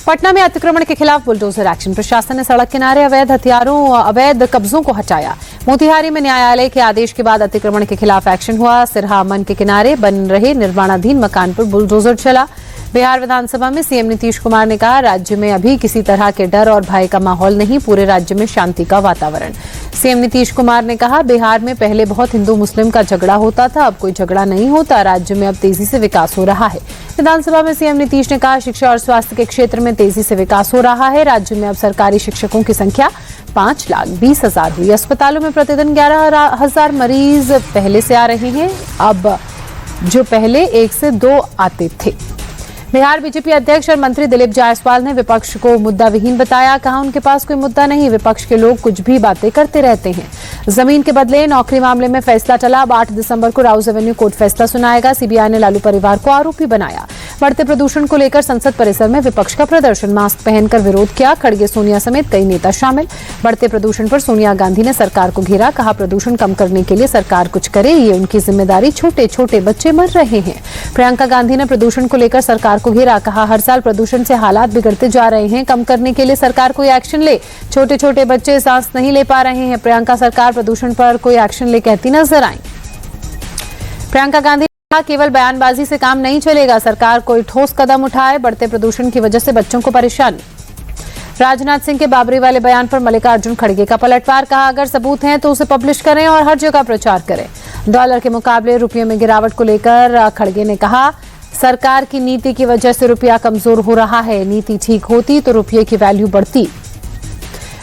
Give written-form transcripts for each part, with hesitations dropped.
पटना में अतिक्रमण के खिलाफ बुलडोजर एक्शन। प्रशासन ने सड़क किनारे अवैध हथियारों अवैध कब्जों को हटाया। मोतिहारी में न्यायालय के आदेश के बाद अतिक्रमण के खिलाफ एक्शन हुआ। सिरहा मन के किनारे बन रहे निर्माणाधीन मकान पर बुलडोजर चला। बिहार विधानसभा में सीएम नीतीश कुमार ने कहा, राज्य में अभी किसी तरह के डर और भय का माहौल नहीं, पूरे राज्य में शांति का वातावरण। सीएम नीतीश कुमार ने कहा, बिहार में पहले बहुत हिंदू मुस्लिम का झगड़ा होता था, अब कोई झगड़ा नहीं होता। राज्य में अब तेजी से विकास हो रहा है। विधानसभा में सीएम नीतीश ने कहा, शिक्षा और स्वास्थ्य के क्षेत्र में तेजी से विकास हो रहा है। राज्य में अब सरकारी शिक्षकों की संख्या 5,20,000 हुई। अस्पतालों में प्रतिदिन 11,000 मरीज पहले से आ रहे हैं, अब जो पहले 1 से 2 आते थे। बिहार बीजेपी अध्यक्ष और मंत्री दिलीप जायसवाल ने विपक्ष को मुद्दा विहीन बताया। कहा, उनके पास कोई मुद्दा नहीं, विपक्ष के लोग कुछ भी बातें करते रहते हैं। जमीन के बदले नौकरी मामले में फैसला टला। अब 8 दिसंबर को राउज एवेन्यू कोर्ट फैसला सुनाएगा। सीबीआई ने लालू परिवार को आरोपी बनाया। बढ़ते प्रदूषण को लेकर संसद परिसर में विपक्ष का प्रदर्शन। मास्क पहनकर विरोध किया। खड़गे, सोनिया समेत कई नेता शामिल। बढ़ते प्रदूषण पर सोनिया गांधी ने सरकार को घेरा। कहा, प्रदूषण कम करने के लिए सरकार कुछ करे, ये उनकी जिम्मेदारी। छोटे छोटे बच्चे मर रहे हैं। प्रियंका गांधी ने प्रदूषण को लेकर सरकार को घेरा। कहा, हर साल प्रदूषण से हालात बिगड़ते जा रहे हैं, कम करने के लिए सरकार कोई एक्शन ले। छोटे छोटे बच्चे सांस नहीं ले पा रहे हैं। प्रियंका सरकार प्रदूषण पर कोई एक्शन ले कहती नजर आई। प्रियंका गांधी केवल बयानबाजी से काम नहीं चलेगा, सरकार कोई ठोस कदम उठाए। बढ़ते प्रदूषण की वजह से बच्चों को परेशानी। राजनाथ सिंह के बाबरी वाले बयान पर मल्लिकार्जुन खड़गे का पलटवार। कहा, अगर सबूत हैं तो उसे पब्लिश करें और हर जगह प्रचार करें। डॉलर के मुकाबले रुपये में गिरावट को लेकर खड़गे ने कहा, सरकार की नीति की वजह से रुपया कमजोर हो रहा है। नीति ठीक होती तो रुपये की वैल्यू बढ़ती।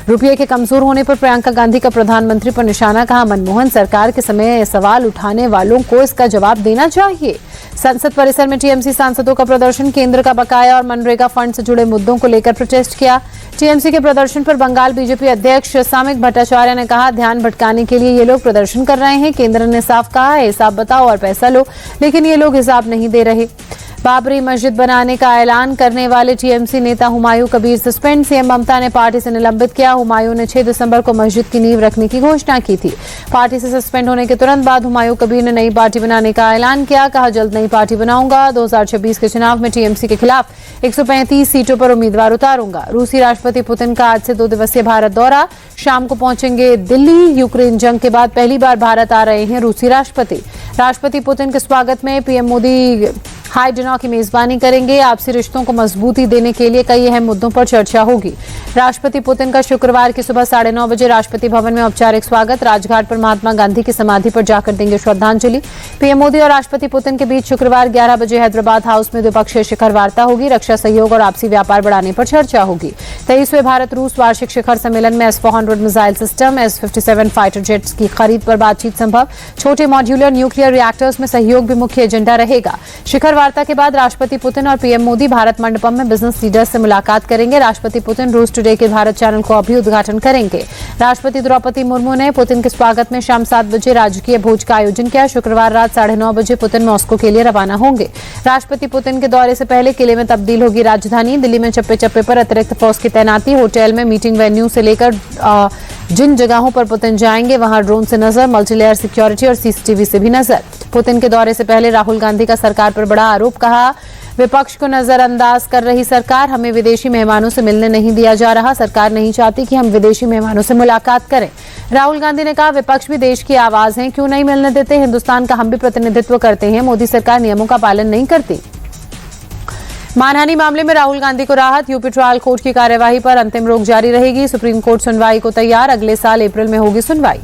रुपये के कमजोर होने पर प्रियंका गांधी का प्रधानमंत्री पर निशाना। कहा, मनमोहन सरकार के समय सवाल उठाने वालों को इसका जवाब देना चाहिए। संसद परिसर में टीएमसी सांसदों का प्रदर्शन। केंद्र का बकाया और मनरेगा फंड से जुड़े मुद्दों को लेकर प्रोटेस्ट किया। टीएमसी के प्रदर्शन पर बंगाल बीजेपी अध्यक्ष सामिक भट्टाचार्य ने कहा, ध्यान भटकाने के लिए ये लोग प्रदर्शन कर रहे हैं। केंद्र ने साफ कहा है, हिसाब बताओ और पैसा लो, लेकिन ये लोग हिसाब नहीं दे रहे। बाबरी मस्जिद बनाने का ऐलान करने वाले टीएमसी नेता हुमायूं कबीर सस्पेंड। सीएम ममता ने पार्टी से निलंबित किया। हुमायूं ने 6 दिसंबर को मस्जिद की नींव रखने की घोषणा की थी। पार्टी से सस्पेंड होने के तुरंत बाद हुमायूं कबीर ने नई पार्टी बनाने का ऐलान किया। कहा, जल्द नई पार्टी बनाऊंगा। 2026 के चुनाव में टीएमसी के खिलाफ 135 सीटों पर उम्मीदवार उतारूंगा। रूसी राष्ट्रपति पुतिन का आज से 2 दिवसीय भारत दौरा। शाम को पहुंचेंगे दिल्ली। यूक्रेन जंग के बाद पहली बार भारत आ रहे हैं रूसी राष्ट्रपति। राष्ट्रपति पुतिन के स्वागत में पीएम मोदी हाई डिनर की मेजबानी करेंगे। आपसी रिश्तों को मजबूती देने के लिए कई अहम मुद्दों पर चर्चा होगी। राष्ट्रपति पुतिन का शुक्रवार की सुबह 9:30 बजे राष्ट्रपति भवन में औपचारिक स्वागत। राजघाट पर महात्मा गांधी की समाधि पर जाकर देंगे श्रद्धांजलि। पीएम मोदी और राष्ट्रपति पुतिन के बीच शुक्रवार 11 बजे हैदराबाद हाउस में द्विपक्षीय शिखर वार्ता होगी। रक्षा सहयोग और आपसी व्यापार बढ़ाने पर चर्चा होगी। 23वें भारत रूस वार्षिक शिखर सम्मेलन में S-400 missile system, S-57 fighter jets की खरीद पर बातचीत संभव। छोटे मॉड्यूलर न्यूक्लियर रिएक्टर्स में सहयोग भी मुख्य एजेंडा रहेगा। शिखर वार्ता के बाद राष्ट्रपति पुतिन और पीएम मोदी भारत मंडपम में बिजनेस लीडर्स से मुलाकात करेंगे। राष्ट्रपति पुतिन रूस टुडे के भारत चैनल को अभी उद्घाटन करेंगे। राष्ट्रपति द्रौपदी मुर्मू ने पुतिन के स्वागत में शाम 7 बजे राजकीय भोज का आयोजन किया। शुक्रवार रात 9:30 बजे पुतिन मॉस्को के लिए रवाना होंगे। राष्ट्रपति पुतिन के दौरे से पहले किले में तब्दील होगी राजधानी। दिल्ली में चप्पे चप्पे पर अतिरिक्त फौज की तैनाती। होटल में मीटिंग वेन्यू से लेकर जिन जगहों पर पुतिन जाएंगे वहां ड्रोन से नजर, मल्टीलेयर सिक्योरिटी और सीसीटीवी से भी नजर। पुतिन के दौरे से पहले राहुल गांधी का सरकार पर बड़ा आरोप। कहा, विपक्ष को नजरअंदाज कर रही सरकार, हमें विदेशी मेहमानों से मिलने नहीं दिया जा रहा। सरकार नहीं चाहती कि हम विदेशी मेहमानों से मुलाकात करें। राहुल गांधी ने कहा, विपक्ष भी देश की आवाज है, क्यों नहीं मिलने देते। हिंदुस्तान का हम भी प्रतिनिधित्व करते हैं। मोदी सरकार नियमों का पालन नहीं करती। मानहानि मामले में राहुल गांधी को राहत। यूपी ट्रायल कोर्ट की कार्यवाही पर अंतिम रोक जारी रहेगी। सुप्रीम कोर्ट सुनवाई को तैयार। अगले साल अप्रैल में होगी सुनवाई।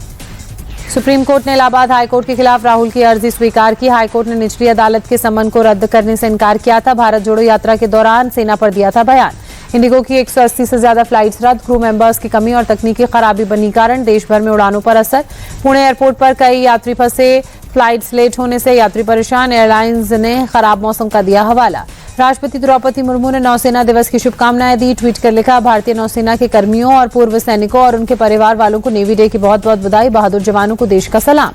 सुप्रीम कोर्ट ने इलाहाबाद हाईकोर्ट के खिलाफ राहुल की अर्जी स्वीकार की। हाईकोर्ट ने निचली अदालत के समन को रद्द करने से इनकार किया था। भारत जोड़ो यात्रा के दौरान सेना पर दिया था बयान। इंडिगो की 180 से ज्यादा फ्लाइट्स रद्द। क्रू मेंबर्स की कमी और तकनीकी खराबी बनी कारण देश भर में उड़ानों पर असर। पुणे एयरपोर्ट पर कई यात्री फंसे। फ्लाइट्स लेट होने से यात्री परेशान। एयरलाइंस ने खराब मौसम का दिया हवाला। राष्ट्रपति द्रौपदी मुर्मू ने नौसेना दिवस की शुभकामनाएं दी। ट्वीट कर लिखा, भारतीय नौसेना के कर्मियों और पूर्व सैनिकों और उनके परिवार वालों को नेवी डे की बहुत बहुत बधाई। बहादुर जवानों को देश का सलाम।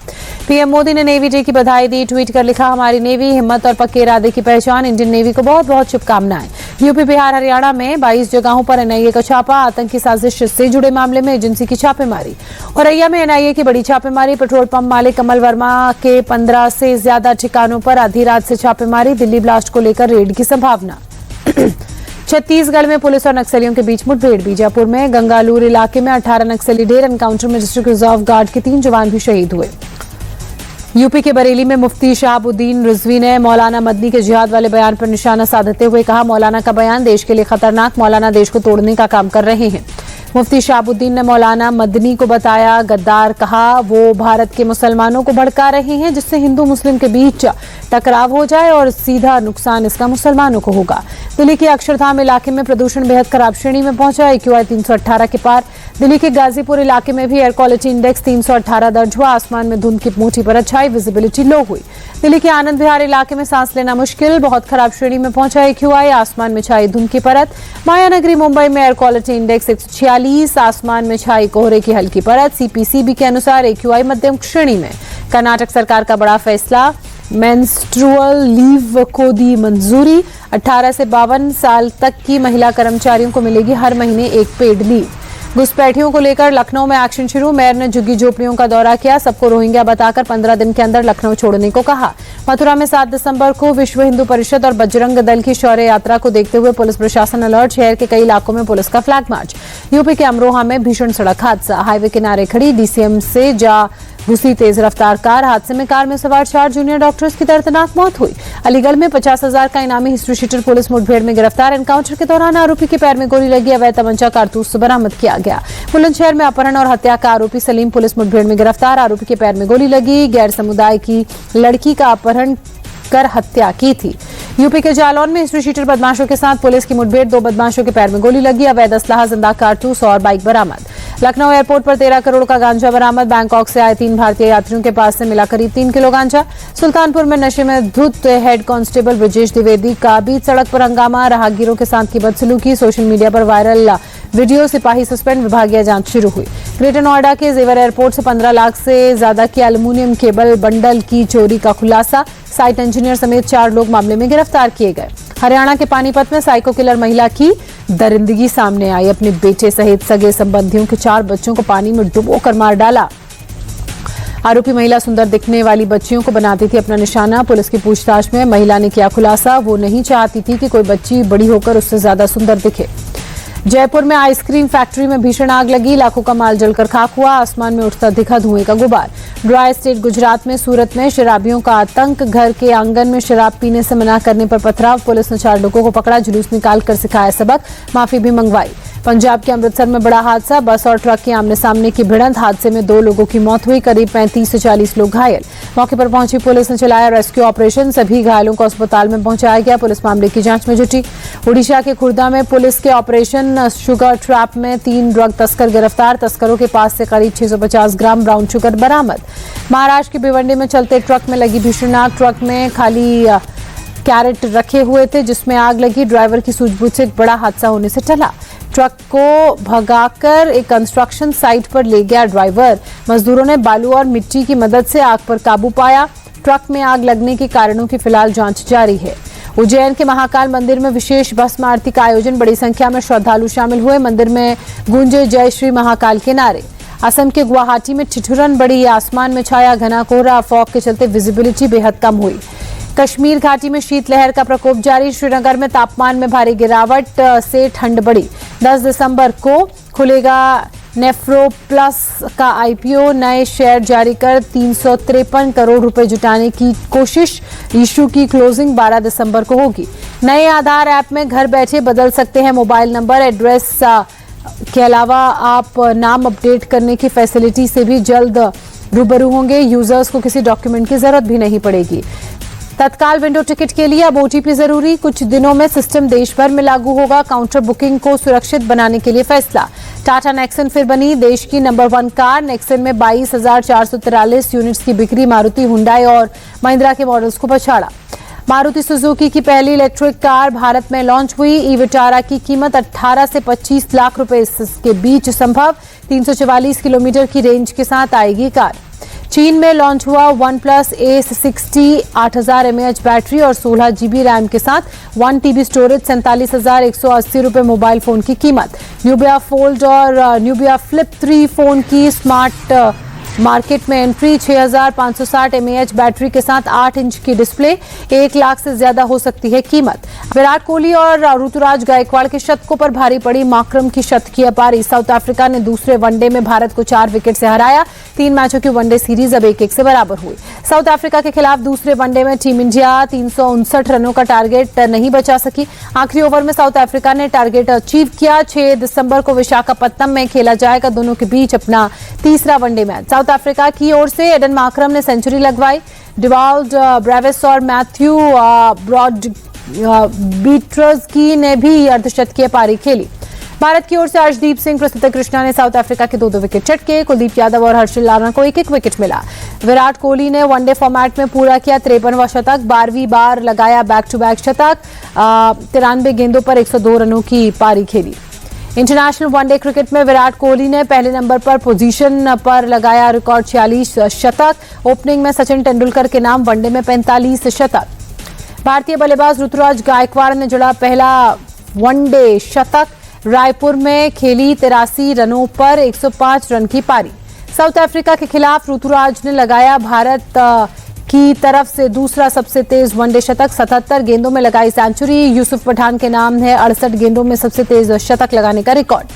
पीएम मोदी ने नेवी डे की बधाई दी। ट्वीट कर लिखा, हमारी नेवी हिम्मत और पक्के इरादे की पहचान। इंडियन नेवी को बहुत बहुत शुभकामनाएं। यूपी, बिहार, हरियाणा में 22 जगहों पर एनआईए का छापा। आतंकी साजिश से जुड़े मामले में एजेंसी की छापेमारी। औरैया में एनआईए की बड़ी छापेमारी। पेट्रोल पंप मालिक कमल वर्मा के 15 से ज्यादा ठिकानों पर आधी रात से छापेमारी। दिल्ली ब्लास्ट को लेकर रेड की संभावना। छत्तीसगढ़ में पुलिस और नक्सलियों के बीच मुठभेड़। बीजापुर में गंगालूर इलाके में 18 नक्सली ढेर एनकाउंटर में डिस्ट्रिक्ट रिजर्व गार्ड के 3 जवान भी शहीद हुए। यूपी के बरेली में मुफ्ती शहाबुद्दीन रिजवी ने मौलाना मदनी के जिहाद वाले बयान पर निशाना साधते हुए कहा, मौलाना का बयान देश के लिए खतरनाक, मौलाना देश को तोड़ने का काम कर रहे हैं। मुफ्ती शहाबुद्दीन ने मौलाना मदनी को बताया गद्दार, कहा वो भारत के मुसलमानों को भड़का रहे हैं जिससे हिंदू मुस्लिम के बीच टकराव हो जाए और सीधा नुकसान इसका मुसलमानों को होगा। दिल्ली के अक्षरधाम इलाके में प्रदूषण बेहद खराब श्रेणी में पहुंचा, AQI 318 के पार। दिल्ली के गाजीपुर इलाके में भी एयर क्वालिटी इंडेक्स 318 दर्ज हुआ। आसमान में धुंध की मोटी परत छाई, विजिबिलिटी लो हुई। दिल्ली के आनंद विहार इलाके में सांस लेना मुश्किल, बहुत खराब श्रेणी में पहुंचा AQI, आसमान में छाई धुंध की परत। मायानगरी मुंबई में एयर क्वालिटी इंडेक्स 146, आसमान में छाई कोहरे की हल्की परत। CPCB के अनुसार AQI मध्यम श्रेणी में। कर्नाटक सरकार का बड़ा फैसला, मेंस्ट्रुअल लीव को दी मंजूरी। 18 से 52 साल तक की महिला कर्मचारियों को मिलेगी हर महीने एक पेड लीव। घुसपैठियों को लेकर लखनऊ में एक्शन शुरू, मेयर ने झुग्गी झोपड़ियों का दौरा किया, सबको रोहिंग्या बताकर 15 दिन के अंदर लखनऊ छोड़ने को कहा। मथुरा में 7 दिसंबर को विश्व हिंदू परिषद और बजरंग दल की शौर्य यात्रा को देखते हुए पुलिस प्रशासन अलर्ट, शहर के कई इलाकों में पुलिस का फ्लैग मार्च। यूपी के अमरोहा में भीषण सड़क हादसा, हाईवे किनारे खड़ी DCM से जा घुसी तेज रफ्तार कार, हादसे में कार में सवार 4 जूनियर डॉक्टर्स की दर्दनाक मौत हुई। अलीगढ़ में 50,000 का इनामी हिस्ट्री शीटर पुलिस मुठभेड़ में गिरफ्तार, एनकाउंटर के दौरान आरोपी के पैर में गोली लगी, अवैध तमंचा कारतूस बरामद किया गया। बुलंदशहर में अपहरण और हत्या का आरोपी सलीम पुलिस मुठभेड़ में गिरफ्तार, आरोपी के पैर में गोली लगी, गैर समुदाय की लड़की का अपहरण कर हत्या की थी। यूपी के जालौन में हिस्ट्री शीटर बदमाशों के साथ पुलिस की मुठभेड़, 2 बदमाशों के पैर में गोली लगी, अवैध असलाह, जिंदा कारतूस और बाइक बरामद। लखनऊ एयरपोर्ट पर 13 करोड़ का गांजा बरामद, बैंकॉक से आए 3 भारतीय यात्रियों के पास से मिला करीब 3 किलो गांजा। सुल्तानपुर में नशे में धुत हेड कांस्टेबल ब्रजेश द्विवेदी का बीच सड़क पर हंगामा, राहगीरों के साथ की बदसलूकी, सोशल मीडिया पर वायरल वीडियो, सिपाही सस्पेंड, विभागीय जांच शुरू हुई। ग्रेटर नोएडा के जेवर एयरपोर्ट से 15 लाख से ज्यादा की एल्यूमिनियम केबल बंडल की चोरी का खुलासा, साइट इंजीनियर समेत 4 लोग मामले में गिरफ्तार किए गए। हरियाणा के पानीपत में साइको किलर महिला की दरिंदगी सामने आई, अपने बेटे सहित सगे संबंधियों के 4 बच्चों को पानी में डुबोकर मार डाला। आरोपी महिला सुंदर दिखने वाली बच्चियों को बनाती थी अपना निशाना। पुलिस की पूछताछ में महिला ने किया खुलासा, वो नहीं चाहती थी कि कोई बच्ची बड़ी होकर उससे ज्यादा सुंदर दिखे। जयपुर में आइसक्रीम फैक्ट्री में भीषण आग लगी, लाखों का माल जलकर खाक हुआ, आसमान में उठता दिखा धुएं का गुबार। ड्राई स्टेट गुजरात में सूरत में शराबियों का आतंक, घर के आंगन में शराब पीने से मना करने पर पथराव, पुलिस ने 4 लोगों को पकड़ा, जुलूस निकालकर सिखाया सबक, माफी भी मंगवाई। पंजाब के अमृतसर में बड़ा हादसा, बस और ट्रक की आमने सामने की भिड़ंत, हादसे में 2 लोगों की मौत हुई, करीब 35 से 40 लोग घायल। मौके पर पहुंची पुलिस ने चलाया रेस्क्यू ऑपरेशन, सभी घायलों को अस्पताल में पहुंचाया गया, पुलिस मामले की जांच में जुटी। ओडिशा के खुर्दा में पुलिस के ऑपरेशन शुगर ट्रैप में 3 ड्रग तस्कर गिरफ्तार, तस्करों के पास से करीब 650 ग्राम ब्राउन शुगर बरामद। महाराष्ट्र के भिवंडी में चलते ट्रक में लगी भीषण आग, ट्रक में खाली कैरेट रखे हुए थे जिसमें आग लगी, ड्राइवर की सूझबूझ से एक बड़ा हादसा होने से टला। ट्रक को भगाकर एक कंस्ट्रक्शन साइट पर ले गया ड्राइवर, मजदूरों ने बालू और मिट्टी की मदद से आग पर काबू पाया। ट्रक में आग लगने के कारणों की फिलहाल जांच जारी है। उज्जैन के महाकाल मंदिर में विशेष भस्म आरती का आयोजन, बड़ी संख्या में श्रद्धालु शामिल हुए, मंदिर में गूंजे जय श्री महाकाल के नारे। असम के गुवाहाटी में ठिठुरन बढ़ी, आसमान में छाया घना कोहरा, फॉग के चलते विजिबिलिटी बेहद कम हुई। कश्मीर घाटी में शीतलहर का प्रकोप जारी, श्रीनगर में तापमान में भारी गिरावट से ठंड बढ़ी। 10 दिसंबर को खुलेगा नेफ्रो प्लस का IPO, नए शेयर जारी कर 353 करोड़ रुपए जुटाने की कोशिश, इशू की क्लोजिंग 12 दिसंबर को होगी। नए आधार ऐप में घर बैठे बदल सकते हैं मोबाइल नंबर, एड्रेस के अलावा आप नाम अपडेट करने की फैसिलिटी से भी जल्द रूबरू होंगे, यूजर्स को किसी डॉक्यूमेंट की जरूरत भी नहीं पड़ेगी। तत्काल विंडो टिकट के लिए अब OTP जरूरी, कुछ दिनों में सिस्टम देश भर में लागू होगा, काउंटर बुकिंग को सुरक्षित बनाने के लिए फैसला। टाटा नेक्सन फिर बनी देश की नंबर 1 कार, नेक्सन में 22,443 यूनिट्स की बिक्री, मारुति, हुंडई और महिंद्रा के मॉडल्स को पछाड़ा। मारुति सुजुकी की पहली इलेक्ट्रिक कार भारत में लॉन्च हुई, ई-विटारा की कीमत 18 से 25 लाख रुपए के बीच संभव, 344 किलोमीटर की रेंज के साथ आएगी कार। चीन में लॉन्च हुआ OnePlus Ace 60, 8000 mAh बैटरी और 16 GB रैम के साथ 1 TB स्टोरेज, 47,180 रुपए मोबाइल फोन की कीमत। न्यूबिया फोल्ड और न्यूबिया फ्लिप 3 फोन की स्मार्ट मार्केट में एंट्री 6560 mAh बैटरी के साथ 8 इंच की डिस्प्ले, 1 लाख से ज्यादा हो सकती है कीमत। विराट कोहली और ऋतुराज गायकवाड़ के शतकों पर भारी पड़ी माकरम की शतकीय पारी। साउथ अफ्रीका ने दूसरे वनडे में भारत को 4 विकेट से हराया। 3 मैचों की वनडे सीरीज अब 1-1 से बराबर हुई। साउथ अफ्रीका के खिलाफ दूसरे वनडे में टीम इंडिया 359 रनों का टारगेट नहीं बचा सकी। आखिरी ओवर में साउथ अफ्रीका ने टारगेट अचीव किया। 6 दिसंबर को विशाखापत्तनम में खेला जाएगा दोनों के बीच अपना तीसरा वनडे मैच। साउथ अफ्रीका की ओर से एडन माकरम ने सेंचुरी लगवाई। डिवाल्ड ब्रेविस और मैथ्यू ब्रॉडबीट्रज़की ने भी अर्धशतकीय पारी खेली। भारत की ओर से अर्शदीप सिंह, प्रसिद्ध कृष्णा ने साउथ अफ्रीका के 2-2 विकेट चटके। कुलदीप यादव और हर्षल लाना को 1-1 विकेट मिला। विराट कोहली ने वनडे फॉर्मेट में पूरा किया 53वां शतक, 12वीं बार लगाया बैक टू बैक शतक। 93 गेंदों पर 102 रनों की पारी खेली। इंटरनेशनल वनडे क्रिकेट में विराट कोहली ने पहले नंबर पर पोजीशन पर लगाया रिकॉर्ड 46 शतक। ओपनिंग में सचिन तेंदुलकर के नाम वनडे में 45 शतक। भारतीय बल्लेबाज ऋतुराज गायकवाड़ ने जड़ा पहला वनडे शतक। रायपुर में खेली 83 रनों पर 105 रन की पारी। साउथ अफ्रीका के खिलाफ ऋतुराज ने लगाया भारत की तरफ से दूसरा सबसे तेज वनडे शतक। 77 गेंदों में लगाई सेंचुरी। यूसुफ पठान के नाम है 68 गेंदों में सबसे तेज शतक लगाने का रिकॉर्ड।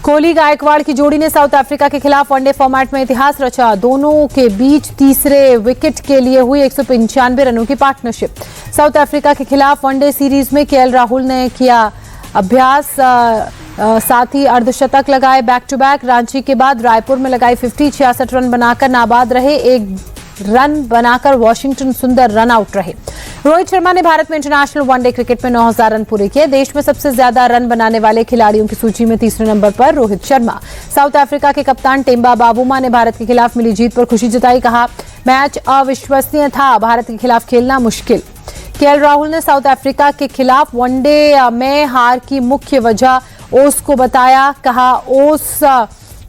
कोहली गायकवाड़ की जोड़ी ने साउथ अफ्रीका के खिलाफ वनडे फॉर्मेट में इतिहास रचा। दोनों के बीच तीसरे विकेट के लिए हुई 195 रनों की पार्टनरशिप। साउथ अफ्रीका के खिलाफ वनडे सीरीज में केएल राहुल ने किया अभ्यास, साथ ही अर्धशतक लगाए बैक टू बैक। रांची के बाद रायपुर में लगाई 66 रन बनाकर नाबाद रहे। 1 रन बनाकर वॉशिंगटन सुंदर रन आउट रहे। रोहित शर्मा ने भारत में इंटरनेशनल वनडे क्रिकेट में 9000 रन पूरे किए। देश में सबसे ज्यादा रन बनाने वाले खिलाड़ियों की सूची में तीसरे नंबर पर रोहित शर्मा। साउथ अफ्रीका के कप्तान टेम्बा बावुमा ने भारत के खिलाफ मिली जीत पर खुशी जताई। कहा, मैच अविश्वसनीय था, भारत के खिलाफ खेलना मुश्किल। केएल राहुल ने साउथ अफ्रीका के खिलाफ वनडे में हार की मुख्य वजह ओस को बताया। कहा, ओस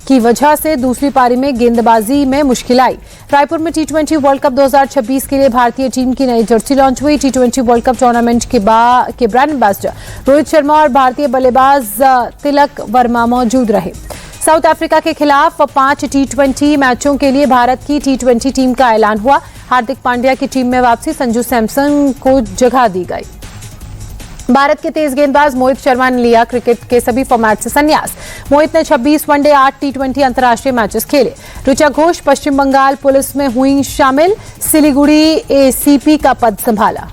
की वजह से दूसरी पारी में गेंदबाजी में मुश्किल आई। रायपुर में टी20 वर्ल्ड कप 2026 के लिए भारतीय टीम की नई जर्सी लॉन्च हुई। टी20 वर्ल्ड कप टूर्नामेंट के ब्रांड एम्बेसडर रोहित शर्मा और भारतीय बल्लेबाज तिलक वर्मा मौजूद रहे। साउथ अफ्रीका के खिलाफ 5 टी20 मैचों के लिए भारत की टी20 टीम का ऐलान हुआ। हार्दिक पांड्या की टीम में वापसी, संजू सैमसन को जगह दी गई। भारत के तेज गेंदबाज मोहित शर्मा ने लिया क्रिकेट के सभी फॉर्मेट से संन्यास। मोहित ने 26 वनडे 8 टी20 अंतर्राष्ट्रीय मैचेस खेले। ऋचा घोष पश्चिम बंगाल पुलिस में हुई शामिल। सिलीगुड़ी एसीपी का पद संभाला।